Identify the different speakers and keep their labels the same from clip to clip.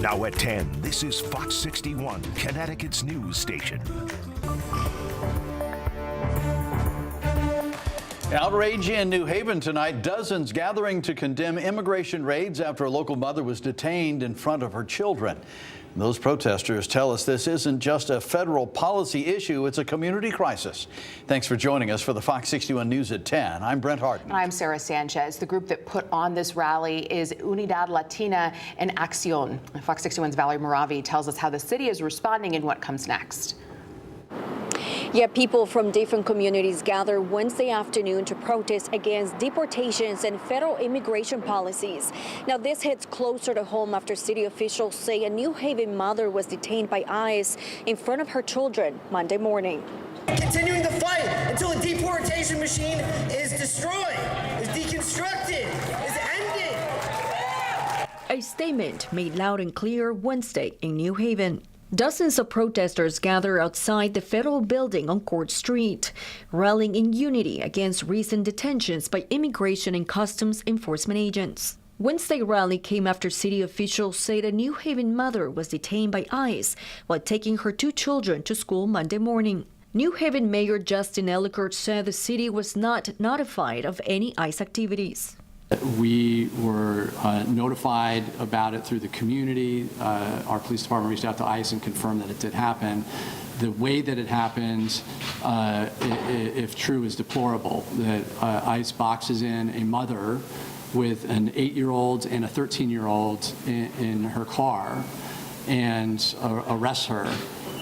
Speaker 1: Now at 10, this is Fox 61, Connecticut's news station.
Speaker 2: Outrage in New Haven tonight. Dozens gathering to condemn immigration raids after a local mother was detained in front of her children. Those protesters tell us this isn't just a federal policy issue, it's a community crisis. Thanks for joining us for the Fox 61 News at 10. I'm Brent Harden.
Speaker 3: And I'm Sarah Sanchez. The group that put on this rally is Unidad Latina en Acción. Fox 61's Valerie Moravi tells us how the city is responding and what comes next.
Speaker 4: Yeah, people from different communities gathered Wednesday afternoon to protest against deportations and federal immigration policies. Now, this hits closer to home after city officials say a New Haven mother was detained by ICE in front of her children Monday morning.
Speaker 5: Continuing the fight until the deportation machine is destroyed, is deconstructed, is ended.
Speaker 4: A statement made loud and clear Wednesday in New Haven. Dozens of protesters gather outside the federal building on Court Street, rallying in unity against recent detentions by immigration and customs enforcement agents. Wednesday rally came after city officials said a New Haven mother was detained by ICE while taking her two children to school Monday morning. New Haven Mayor Justin Ellicott said the city was not notified of any ICE activities.
Speaker 6: We were notified about it through the community. Our police department reached out to ICE and confirmed that it did happen. The way that it happened, if true, is deplorable. That ICE boxes in a mother with an 8-year-old and a 13-year-old in her car and arrests her.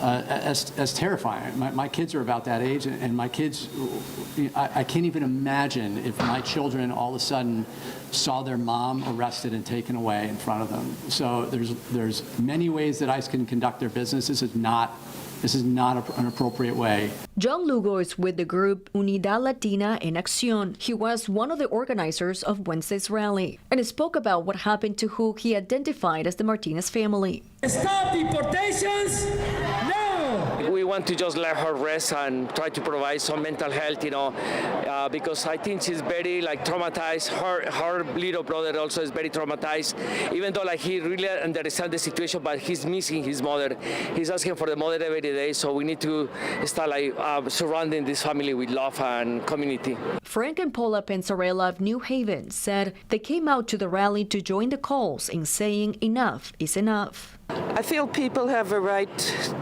Speaker 6: As terrifying. My kids are about that age, and my kids, I can't even imagine if my children all of a sudden saw their mom arrested and taken away in front of them. So there's many ways that ICE can conduct their business. This is not an appropriate way.
Speaker 4: John Lugo is with the group Unidad Latina en Acción. He was one of the organizers of Wednesday's rally and spoke about what happened to who he identified as the Martinez family.
Speaker 7: Stop deportations now!
Speaker 8: We want to just let her rest and try to provide some mental health, because I think she's very traumatized. Her little brother also is very traumatized, even though he really understands the situation, but he's missing his mother. He's asking for the mother every day, so we need to start surrounding this family with love and community.
Speaker 4: Frank and Paula Pensarella of New Haven said they came out to the rally to join the calls in saying enough is enough.
Speaker 9: I feel people have a right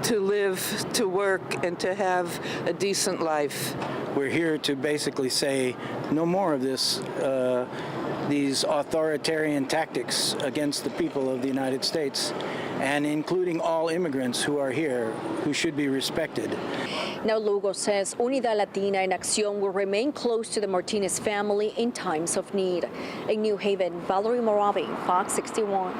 Speaker 9: to live, to work, and to have a decent life.
Speaker 10: We're here to basically say no more of this, these authoritarian tactics against the people of the United States, and including all immigrants who are here, who should be respected.
Speaker 4: Now, Lugo says Unidad Latina en Acción will remain close to the Martinez family in times of need. In New Haven, Valerie Moravi, Fox 61.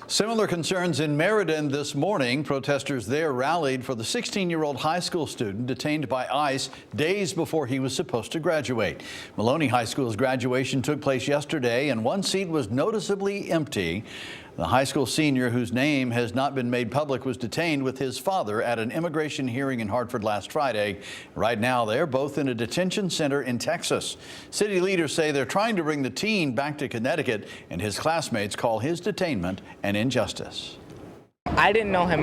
Speaker 2: Similar concerns in Meriden this morning. Protesters there rallied for the 16-year-old high school student detained by ICE days before he was supposed to graduate. Maloney High School's graduation took place yesterday, and one seat was noticeably empty. The high school senior, whose name has not been made public, was detained with his father at an immigration hearing in Hartford last Friday. Right now, they're both in a detention center in Texas. City leaders say they're trying to bring the teen back to Connecticut, and his classmates call his detainment an injustice.
Speaker 11: I didn't know him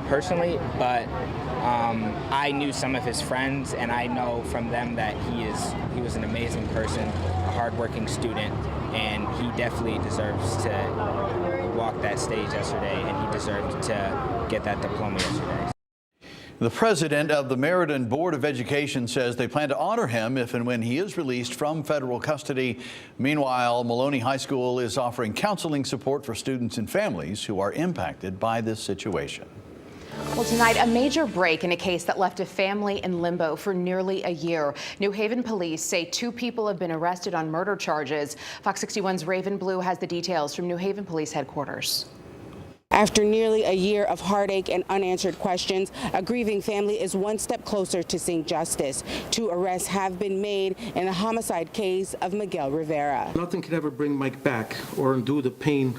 Speaker 11: personally, but I knew some of his friends, and I know from them that he was an amazing person, a hardworking student, and he definitely deserves to walk that stage yesterday, and he deserved to get that diploma yesterday.
Speaker 2: The president of the Meriden Board of Education says they plan to honor him if and when he is released from federal custody. Meanwhile, Maloney High School is offering counseling support for students and families who are impacted by this situation.
Speaker 3: Well, tonight, a major break in a case that left a family in limbo for nearly a year. New Haven police say 2 people have been arrested on murder charges. Fox 61's Raven Blue has the details from New Haven Police Headquarters.
Speaker 12: After nearly a year of heartache and unanswered questions, a grieving family is one step closer to seeing justice. 2 arrests have been made in the homicide case of Miguel Rivera.
Speaker 13: Nothing can ever bring Mike back or undo the pain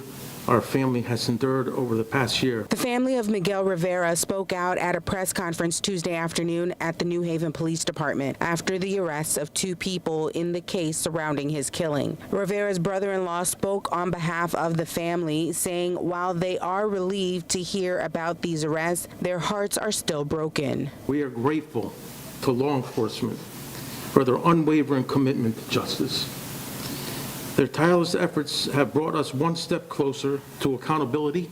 Speaker 13: our family has endured over the past year.
Speaker 12: The family of Miguel Rivera spoke out at a press conference Tuesday afternoon at the New Haven Police Department after the arrests of 2 people in the case surrounding his killing. Rivera's brother-in-law spoke on behalf of the family, saying while they are relieved to hear about these arrests, their hearts are still broken.
Speaker 13: We are grateful to law enforcement for their unwavering commitment to justice. Their tireless efforts have brought us one step closer to accountability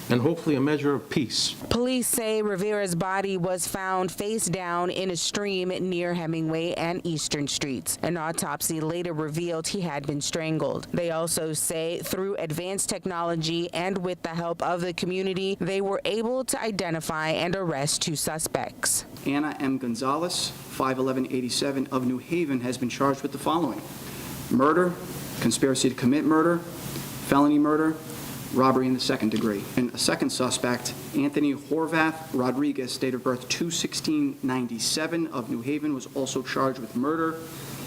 Speaker 13: and hopefully a measure of peace.
Speaker 12: Police say Rivera's body was found face down in a stream near Hemingway and Eastern Streets. An autopsy later revealed he had been strangled. They also say through advanced technology and with the help of the community, they were able to identify and arrest 2 suspects.
Speaker 14: Anna M. Gonzalez, 5'11", of New Haven, has been charged with the following: murder, conspiracy to commit murder, felony murder, robbery in the 2nd degree. And a second suspect, Anthony Horvath Rodriguez, date of birth 2/16/97, of New Haven, was also charged with murder,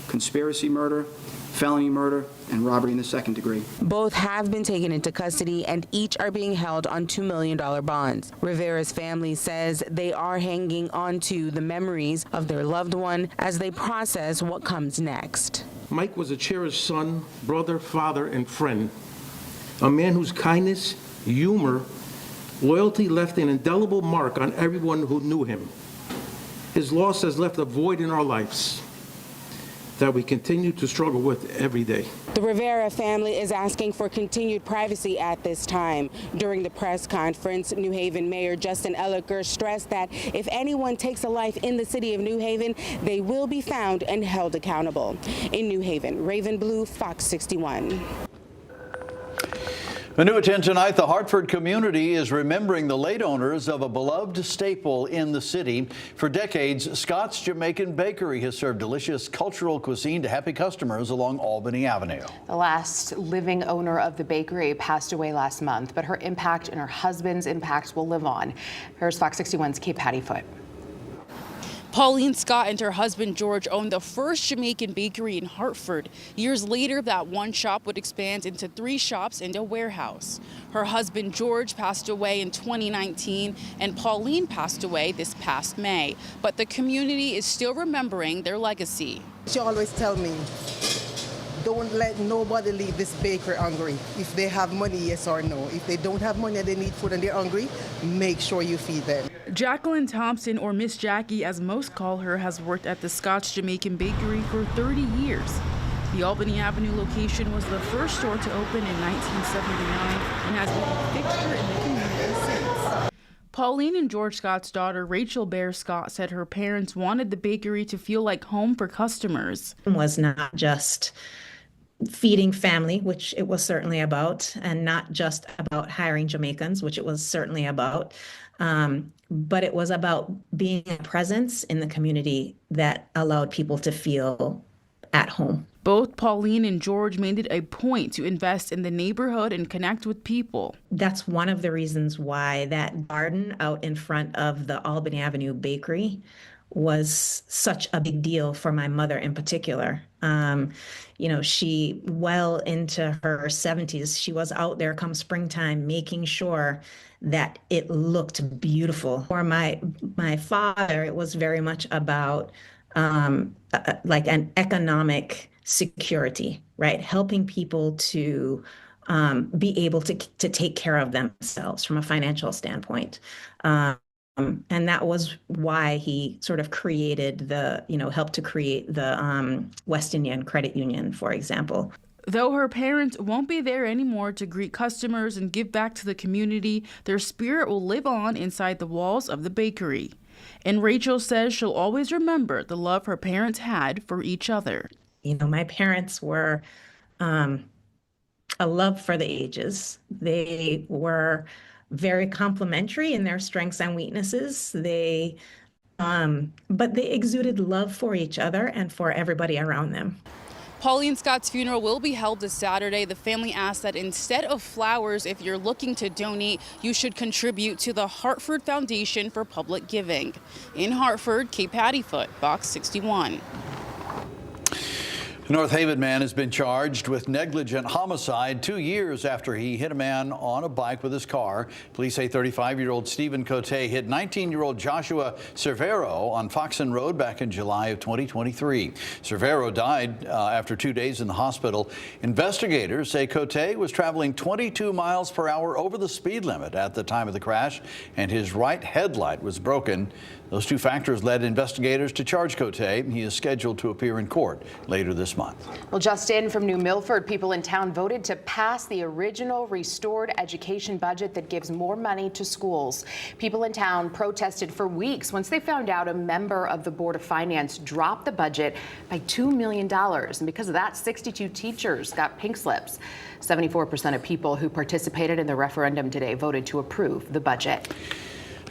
Speaker 14: conspiracy murder, felony murder, and robbery in the 2nd degree.
Speaker 12: Both have been taken into custody and each are being held on $2 million bonds. Rivera's family says they are hanging on to the memories of their loved one as they process what comes next.
Speaker 13: Mike was a cherished son, brother, father, and friend. A man whose kindness, humor, loyalty left an indelible mark on everyone who knew him. His loss has left a void in our lives that we continue to struggle with every day.
Speaker 12: The Rivera family is asking for continued privacy at this time. During the press conference, New Haven Mayor Justin Elliker stressed that if anyone takes a life in the city of New Haven, they will be found and held accountable. In New Haven, Raven Blue, Fox 61.
Speaker 2: A new at 10 tonight, the Hartford community is remembering the late owners of a beloved staple in the city. For decades, Scott's Jamaican Bakery has served delicious cultural cuisine to happy customers along Albany Avenue.
Speaker 3: The last living owner of the bakery passed away last month, but her impact and her husband's impact will live on. Here's Fox 61's Kate Pattyfoot.
Speaker 15: Pauline Scott and her husband George owned the first Jamaican bakery in Hartford. Years later, that one shop would expand into 3 shops and a warehouse. Her husband George passed away in 2019 and Pauline passed away this past May. But the community is still remembering their legacy.
Speaker 16: She always tell me, don't let nobody leave this bakery hungry. If they have money, yes or no. If they don't have money and they need food and they're hungry, make sure you feed them.
Speaker 15: Jacqueline Thompson, or Miss Jackie as most call her, has worked at the Scott's Jamaican Bakery for 30 years. The Albany Avenue location was the first store to open in 1979 and has been a fixture in the community since. Pauline and George Scott's daughter, Rachel Bear Scott, said her parents wanted the bakery to feel like home for customers.
Speaker 17: It was not just feeding family, which it was certainly about, and not just about hiring Jamaicans, which it was certainly about. But it was about being a presence in the community that allowed people to feel at home.
Speaker 15: Both Pauline and George made it a point to invest in the neighborhood and connect with people.
Speaker 17: That's one of the reasons why that garden out in front of the Albany Avenue Bakery was such a big deal for my mother in particular. She well into her 70s, she was out there come springtime making sure that it looked beautiful. For my father, it was very much about like an economic security, right? Helping people to be able to take care of themselves from a financial standpoint. And that was why he sort of created helped to create the West Indian Credit Union, for example.
Speaker 15: Though her parents won't be there anymore to greet customers and give back to the community, their spirit will live on inside the walls of the bakery. And Rachel says she'll always remember the love her parents had for each other.
Speaker 17: My parents were a love for the ages. They were very complementary in their strengths and weaknesses. But they exuded love for each other and for everybody around them.
Speaker 15: Pauline Scott's funeral will be held this Saturday. The family asked that instead of flowers, if you're looking to donate, you should contribute to the Hartford Foundation for Public Giving. In Hartford, Kate Pattyfoot, Fox 61.
Speaker 2: A North Haven man has been charged with negligent homicide 2 years after he hit a man on a bike with his car. Police say 35-year-old Stephen Cote hit 19-year-old Joshua Cervero on Foxen Road back in July of 2023. Cervero died after 2 days in the hospital. Investigators say Cote was traveling 22 miles per hour over the speed limit at the time of the crash, and his right headlight was broken. Those two factors led investigators to charge Cote. He is scheduled to appear in court later this month.
Speaker 3: Well, just in from New Milford, people in town voted to pass the original restored education budget that gives more money to schools. People in town protested for weeks once they found out a member of the Board of Finance dropped the budget by $2 million. And because of that, 62 teachers got pink slips. 74% of people who participated in the referendum today voted to approve the budget.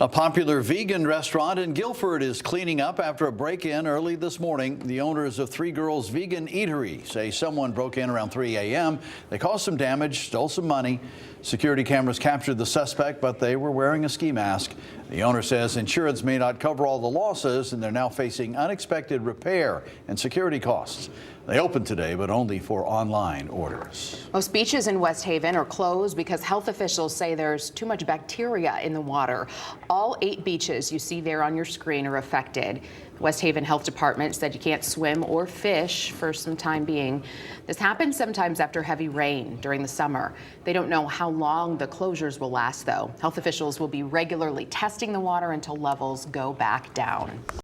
Speaker 2: A popular vegan restaurant in Guilford is cleaning up after a break-in early this morning. The owners of Three Girls Vegan Eatery say someone broke in around 3 a.m. They caused some damage, stole some money. Security cameras captured the suspect, but they were wearing a ski mask. The owner says insurance may not cover all the losses, and they're now facing unexpected repair and security costs. They opened today, but only for online orders.
Speaker 3: Most beaches in West Haven are closed because health officials say there's too much bacteria in the water. All 8 beaches you see there on your screen are affected. West Haven Health Department said you can't swim or fish for some time being. This happens sometimes after heavy rain during the summer. They don't know how long the closures will last, though. Health officials will be regularly testing the water until levels go back down.